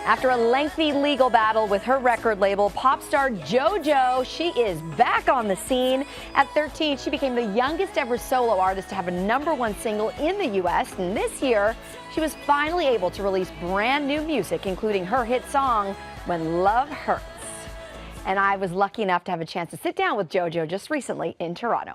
After a lengthy legal battle with her record label, pop star JoJo, she is back on the scene. At 13, she became the youngest ever solo artist to have a #1 single in the U.S. And this year, she was finally able to release brand new music, including her hit song, When Love Hurts. And I was lucky enough to have a chance to sit down with JoJo just recently in Toronto.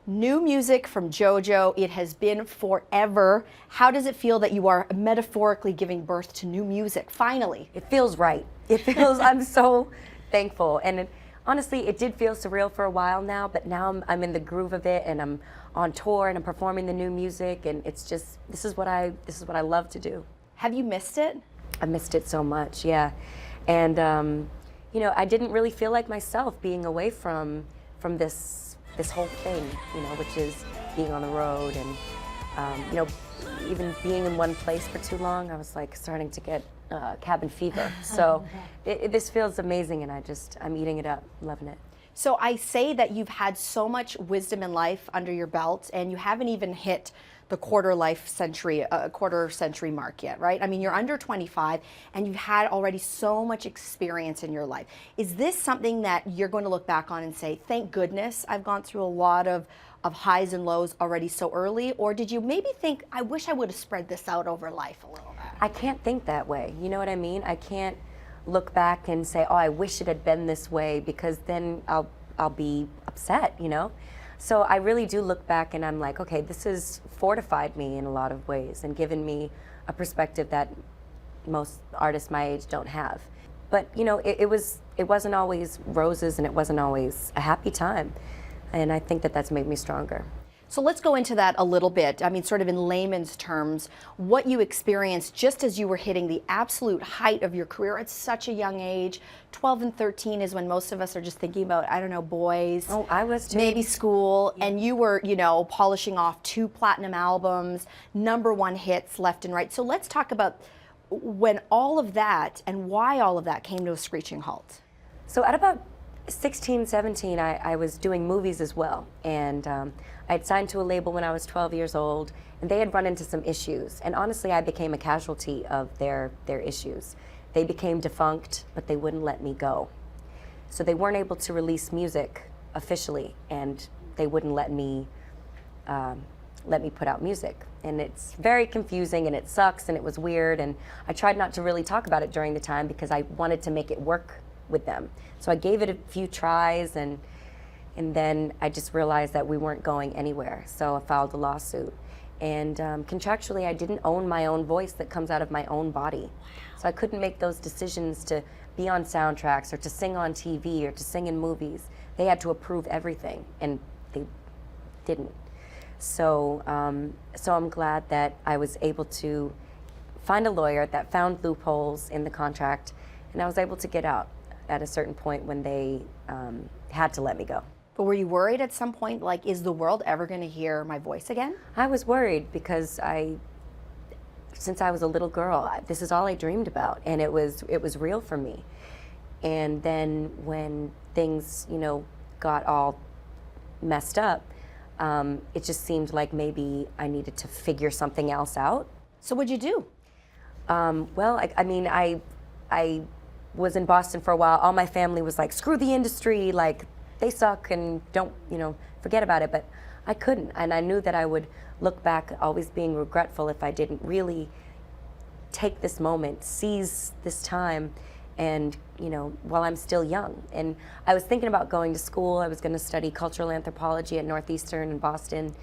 New music from JoJo, it has been forever. How does it feel that you are metaphorically giving birth to new music, finally? It feels right. It feels, I'm so thankful. And honestly, it did feel surreal for a while now, but now I'm in the groove of it, and I'm on tour and I'm performing the new music, and it's just, this is what I love to do. Have you missed it? I missed it so much, yeah. And you know, I didn't really feel like myself being away from this whole thing, you know, which is being on the road and, you know, even being in one place for too long. I was like starting to get cabin fever. So this feels amazing, and I'm eating it up, loving it. So I say that you've had so much wisdom in life under your belt, and you haven't even hit the quarter century mark yet, right? I mean, you're under 25 and you've had already so much experience in your life. Is this something that you're going to look back on and say, thank goodness I've gone through a lot of highs and lows already so early? Or did you maybe think, I wish I would have spread this out over life a little bit? I can't think that way. You know what I mean? I can't look back and say, oh, I wish it had been this way, because then I'll be upset, you know? So I really do look back and I'm like, okay, this has fortified me in a lot of ways and given me a perspective that most artists my age don't have. But you know, it wasn't always roses, and it wasn't always a happy time. And I think that that's made me stronger. So let's go into that a little bit. I mean, sort of in layman's terms, what you experienced just as you were hitting the absolute height of your career at such a young age. 12 and 13 is when most of us are just thinking about, I don't know, boys. Oh, I was too. Maybe school. Yeah. And you were, you know, polishing off 2 platinum albums, #1 hits left and right. So let's talk about when all of that and why all of that came to a screeching halt. So at about 16, 17, I was doing movies as well. And I had signed to a label when I was 12 years old, and they had run into some issues. And honestly, I became a casualty of their issues. They became defunct, but they wouldn't let me go. So they weren't able to release music officially, and they wouldn't let me put out music. And it's very confusing, and it sucks, and it was weird. And I tried not to really talk about it during the time because I wanted to make it work with them. So I gave it a few tries, and then I just realized that we weren't going anywhere. So I filed a lawsuit. And contractually, I didn't own my own voice that comes out of my own body. Wow. So I couldn't make those decisions to be on soundtracks or to sing on TV or to sing in movies. They had to approve everything, and they didn't. So, so I'm glad that I was able to find a lawyer that found loopholes in the contract, and I was able to get out at a certain point when they had to let me go. But were you worried at some point, like, is the world ever going to hear my voice again? I was worried because since I was a little girl, this is all I dreamed about, and it was real for me. And then when things, you know, got all messed up, it just seemed like maybe I needed to figure something else out. So what'd you do? Well, I mean, I was in Boston for a while. All my family was like, screw the industry, like, they suck and don't, you know, forget about it. But I couldn't, and I knew that I would look back always being regretful if I didn't really take this moment, seize this time, and, you know, while I'm still young. And I was thinking about going to school. I was going to study cultural anthropology at Northeastern in Boston,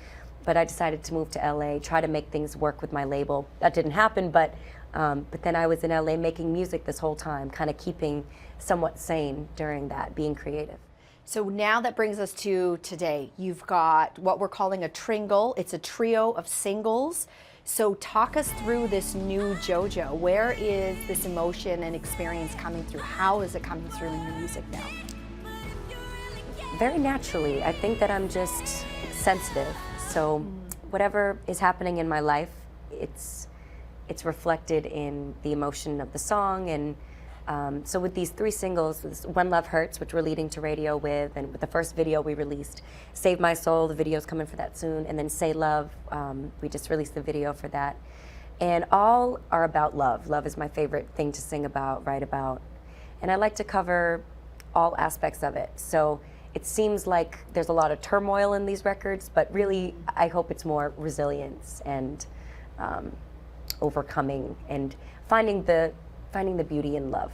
but I decided to move to LA, try to make things work with my label. That didn't happen, but then I was in LA making music this whole time, kind of keeping somewhat sane during that, being creative. So now that brings us to today. You've got what we're calling a tringle. It's a trio of singles. So talk us through this new JoJo. Where is this emotion and experience coming through? How is it coming through in your music now? Very naturally. I think that I'm just sensitive. So whatever is happening in my life, it's reflected in the emotion of the song. And so with these 3 singles, with When Love Hurts, which we're leading to radio with, and with the first video we released, Save My Soul, the video's coming for that soon, and then Say Love, we just released the video for that. And all are about love. Love is my favorite thing to sing about, write about. And I like to cover all aspects of it. So it seems like there's a lot of turmoil in these records, but really I hope it's more resilience and overcoming and finding the beauty in love.